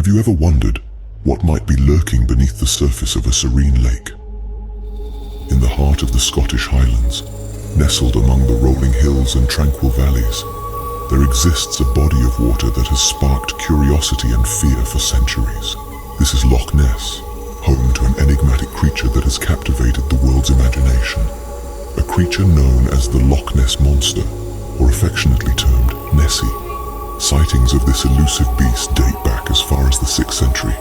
Have you ever wondered what might be lurking beneath the surface of a serene lake? In the heart of the Scottish Highlands, nestled among the rolling hills and tranquil valleys, there exists a body of water that has sparked curiosity and fear for centuries. This is Loch Ness, home to an enigmatic creature that has captivated the world's imagination. A creature known as the Loch Ness Monster, or affectionately termed Nessie. Sightings of this elusive beast date back as far as the 6th century,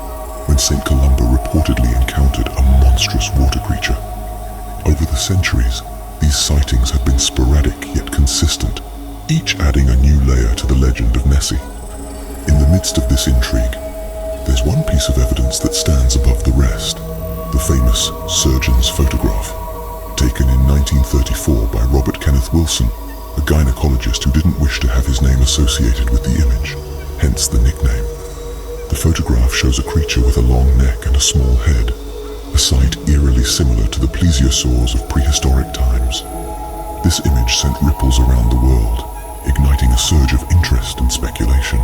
when St. Columba reportedly encountered a monstrous water creature. Over the centuries, these sightings have been sporadic yet consistent, each adding a new layer to the legend of Nessie. In the midst of this intrigue, there's one piece of evidence that stands above the rest: the famous surgeon's photograph, taken in 1934 by Robert Kenneth Wilson, a gynecologist who didn't wish to have his name associated with the image, hence the nickname. The photograph shows a creature with a long neck and a small head, a sight eerily similar to the plesiosaurs of prehistoric times. This image sent ripples around the world, igniting a surge of interest and speculation.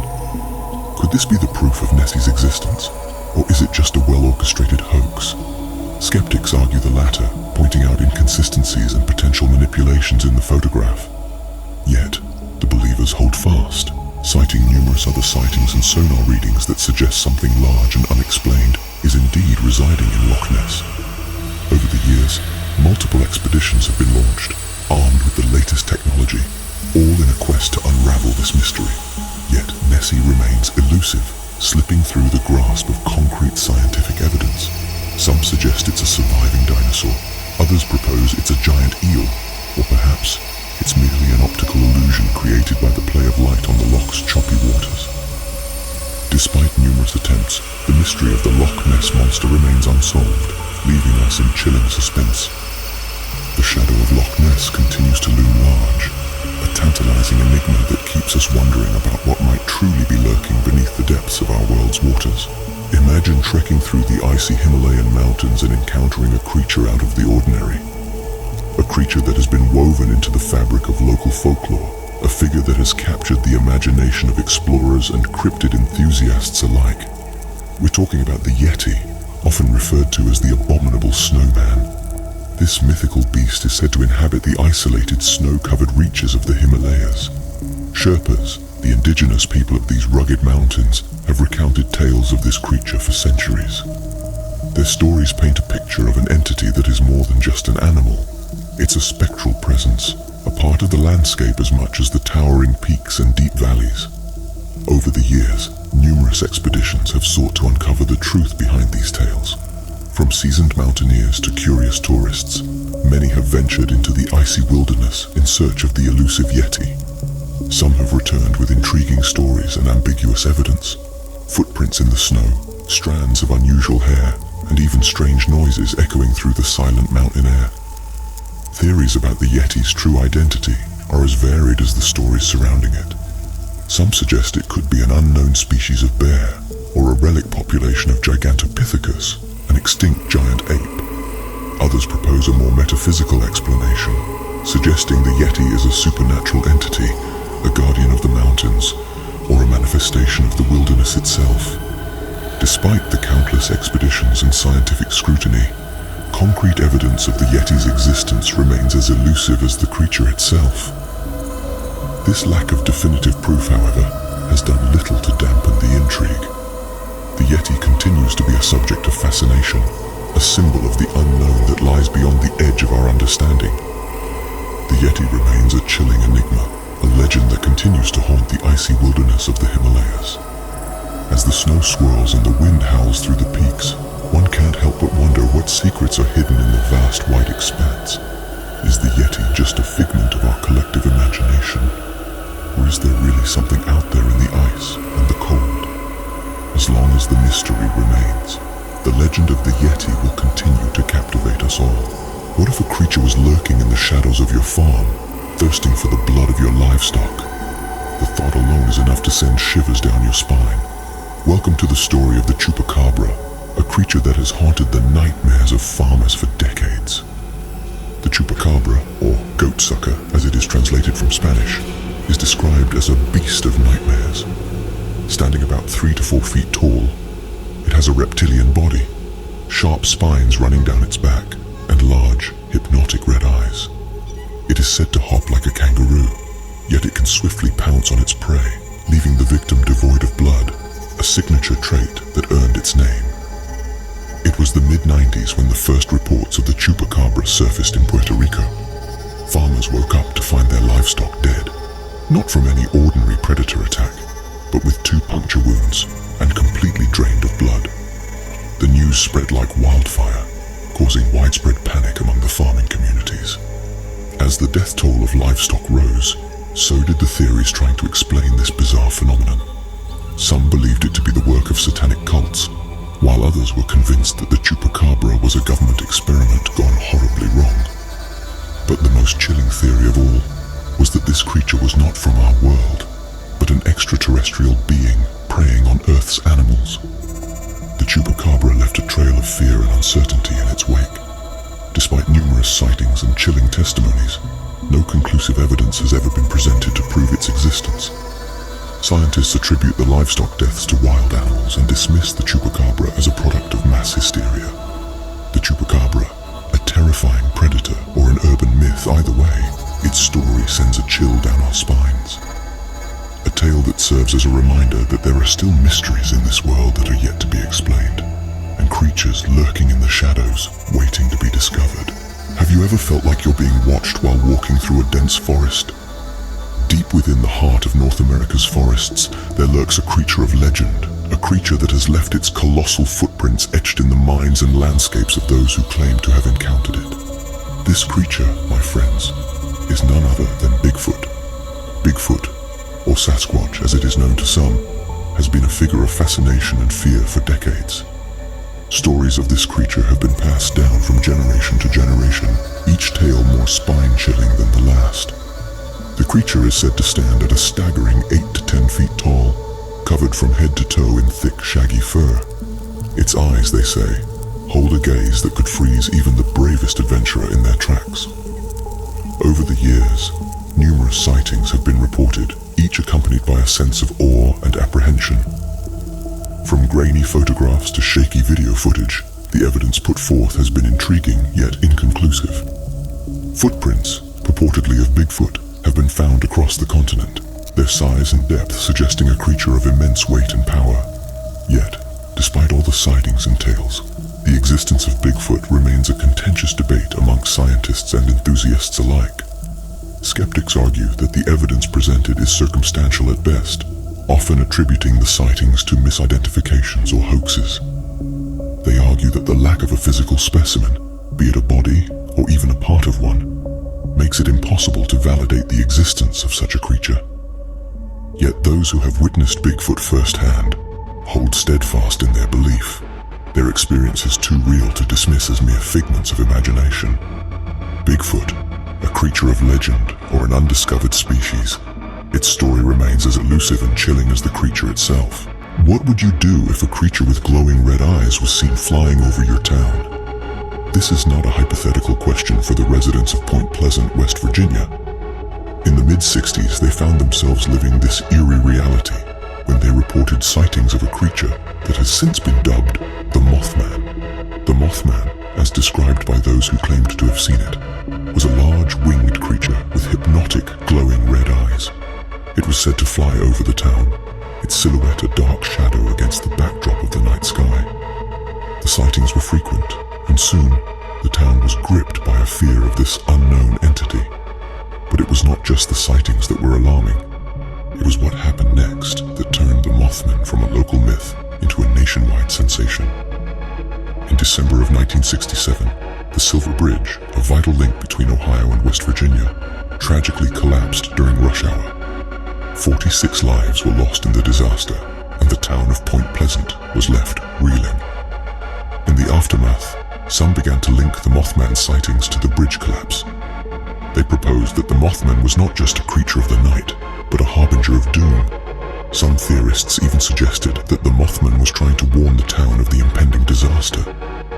Could this be the proof of Nessie's existence, or is it just a well-orchestrated hoax? Skeptics argue the latter, pointing out inconsistencies and potential manipulations in the photograph. Yet, the believers hold fast, citing numerous other sightings and sonar readings that suggest something large and unexplained is indeed residing in Loch Ness. Over the years, multiple expeditions have been launched, armed with the latest technology, all in a quest to unravel this mystery. Yet Nessie remains elusive, slipping through the grasp of concrete scientific evidence. Some suggest it's a surviving dinosaur, others propose it's a giant eel, or perhaps it's merely an optical illusion created by the play of light on the loch's choppy waters. Despite numerous attempts, the mystery of the Loch Ness Monster remains unsolved, leaving us in chilling suspense. The shadow of Loch Ness continues to loom large, a tantalizing enigma that keeps us wondering about what might truly be lurking beneath the depths of our world's waters. Imagine trekking through the icy Himalayan mountains and encountering a creature out of the ordinary. A creature that has been woven into the fabric of local folklore, a figure that has captured the imagination of explorers and cryptid enthusiasts alike. We're talking about the Yeti, often referred to as the abominable snowman. This mythical beast is said to inhabit the isolated snow-covered reaches of the Himalayas. Sherpas, the indigenous people of these rugged mountains, have recounted tales of this creature for centuries. Their stories paint a picture of an entity that is more than just an animal. It's a spectral presence, a part of the landscape as much as the towering peaks and deep valleys. Over the years, numerous expeditions have sought to uncover the truth behind these tales. From seasoned mountaineers to curious tourists, many have ventured into the icy wilderness in search of the elusive Yeti. Some have returned with intriguing stories and ambiguous evidence. Footprints in the snow, strands of unusual hair, and even strange noises echoing through the silent mountain air. Theories about the Yeti's true identity are as varied as the stories surrounding it. Some suggest it could be an unknown species of bear, or a relic population of Gigantopithecus, an extinct giant ape. Others propose a more metaphysical explanation, suggesting the Yeti is a supernatural entity, a guardian of the mountains, or a manifestation of the wilderness itself. Despite the countless expeditions and scientific scrutiny, concrete evidence of the Yeti's existence remains as elusive as the creature itself. This lack of definitive proof, however, has done little to dampen the intrigue. The Yeti continues to be a subject of fascination, a symbol of the unknown that lies beyond the edge of our understanding. The Yeti remains a chilling enigma, a legend that continues to haunt the icy wilderness of the Himalayas. As the snow swirls and the wind howls through the peaks, one can't help but wonder what secrets are hidden in the vast white expanse. Is the Yeti just a figment of our collective imagination? Or is there really something out there in the ice and the cold? As long as the mystery remains, the legend of the Yeti will continue to captivate us all. What if a creature was lurking in the shadows of your farm, thirsting for the blood of your livestock? The thought alone is enough to send shivers down your spine. Welcome to the story of the Chupacabra, a creature that has haunted the nightmares of farmers for decades. The Chupacabra, or goatsucker as it is translated from Spanish, is described as a beast of nightmares. Standing about 3 to 4 feet tall, has a reptilian body, sharp spines running down its back, and large, hypnotic red eyes. It is said to hop like a kangaroo, yet it can swiftly pounce on its prey, leaving the victim devoid of blood, a signature trait that earned its name. It was the mid-90s when the first reports of the chupacabra surfaced in Puerto Rico. Farmers woke up to find their livestock dead, not from any ordinary predator attack, but with 2 puncture wounds and completely drained of blood. The news spread like wildfire, causing widespread panic among the farming communities. As the death toll of livestock rose, so did the theories trying to explain this bizarre phenomenon. Some believed it to be the work of satanic cults, while others were convinced that the chupacabra was a government experiment gone horribly wrong. But the most chilling theory of all was that this creature was not from our world, but an extraterrestrial being preying on Earth's animals. The chupacabra left a trail of fear and uncertainty in its wake. Despite numerous sightings and chilling testimonies, no conclusive evidence has ever been presented to prove its existence. Scientists attribute the livestock deaths to wild animals and dismiss the chupacabra as a product of mass hysteria. The chupacabra, a terrifying predator or an urban myth, either way, its story sends a chill down our spines. A tale that serves as a reminder that there are still mysteries in this world that are yet to be explained, and creatures lurking in the shadows, waiting to be discovered. Have you ever felt like you're being watched while walking through a dense forest? Deep within the heart of North America's forests, there lurks a creature of legend, a creature that has left its colossal footprints etched in the minds and landscapes of those who claim to have encountered it. This creature, my friends, is none other than Bigfoot. Bigfoot, or Sasquatch as it is known to some, has been a figure of fascination and fear for decades. Stories of this creature have been passed down from generation to generation, each tale more spine-chilling than the last. The creature is said to stand at a staggering 8 to 10 feet tall, covered from head to toe in thick, shaggy fur. Its eyes, they say, hold a gaze that could freeze even the bravest adventurer in their tracks. Over the years, numerous sightings have been reported, each accompanied by a sense of awe and apprehension. From grainy photographs to shaky video footage, the evidence put forth has been intriguing yet inconclusive. Footprints, purportedly of Bigfoot, have been found across the continent, their size and depth suggesting a creature of immense weight and power. Yet, despite all the sightings and tales, the existence of Bigfoot remains a contentious debate amongst scientists and enthusiasts alike. Skeptics argue that the evidence presented is circumstantial at best, often attributing the sightings to misidentifications or hoaxes. They argue that the lack of a physical specimen, be it a body or even a part of one, makes it impossible to validate the existence of such a creature. Yet those who have witnessed Bigfoot firsthand hold steadfast in their belief. Their experience is too real to dismiss as mere figments of imagination. Bigfoot, a creature of legend or an undiscovered species, its story remains as elusive and chilling as the creature itself. What would you do if a creature with glowing red eyes was seen flying over your town? This is not a hypothetical question for the residents of Point Pleasant, West Virginia. In the mid-60s, they found themselves living this eerie reality when they reported sightings of a creature that has since been dubbed the Mothman. The Mothman, as described by those who claimed to have seen it, was a large winged creature with hypnotic, glowing red eyes. It was said to fly over the town, its silhouette a dark shadow against the backdrop of the night sky. The sightings were frequent, and soon the town was gripped by a fear of this unknown entity. But it was not just the sightings that were alarming. It was what happened next that turned the Mothman from a local myth into a nationwide sensation. In December of 1967, the Silver Bridge, a vital link between Ohio and West Virginia, tragically collapsed during rush hour. 46 lives were lost in the disaster, and the town of Point Pleasant was left reeling. In the aftermath, some began to link the Mothman sightings to the bridge collapse. They proposed that the Mothman was not just a creature of the night, but a harbinger of doom. Some theorists even suggested that the Mothman was trying to warn the town of the impending disaster.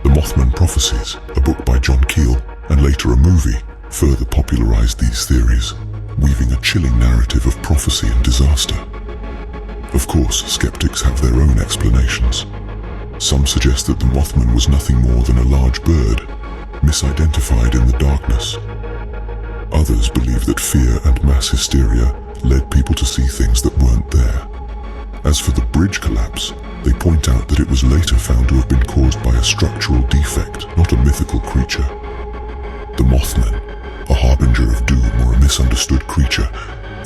The Mothman Prophecies, a book by John Keel, and later a movie, further popularized these theories, weaving a chilling narrative of prophecy and disaster. Of course, skeptics have their own explanations. Some suggest that the Mothman was nothing more than a large bird, misidentified in the darkness. Others believe that fear and mass hysteria led people to see things that weren't there. As for the bridge collapse, they point out that it was later found to have been caused by a structural defect, not a mythical creature. The Mothman, a harbinger of doom or a misunderstood creature,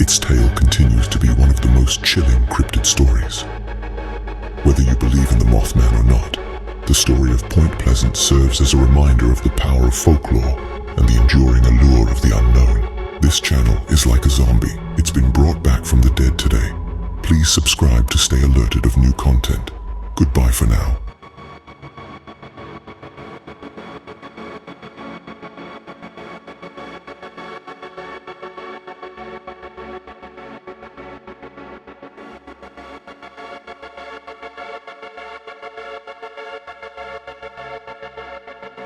its tale continues to be one of the most chilling cryptid stories. Whether you believe in the Mothman or not, the story of Point Pleasant serves as a reminder of the power of folklore and the enduring allure of the unknown. This channel is like a zombie. It's been brought back from the dead today. Please subscribe to stay alerted of new content. Goodbye for now.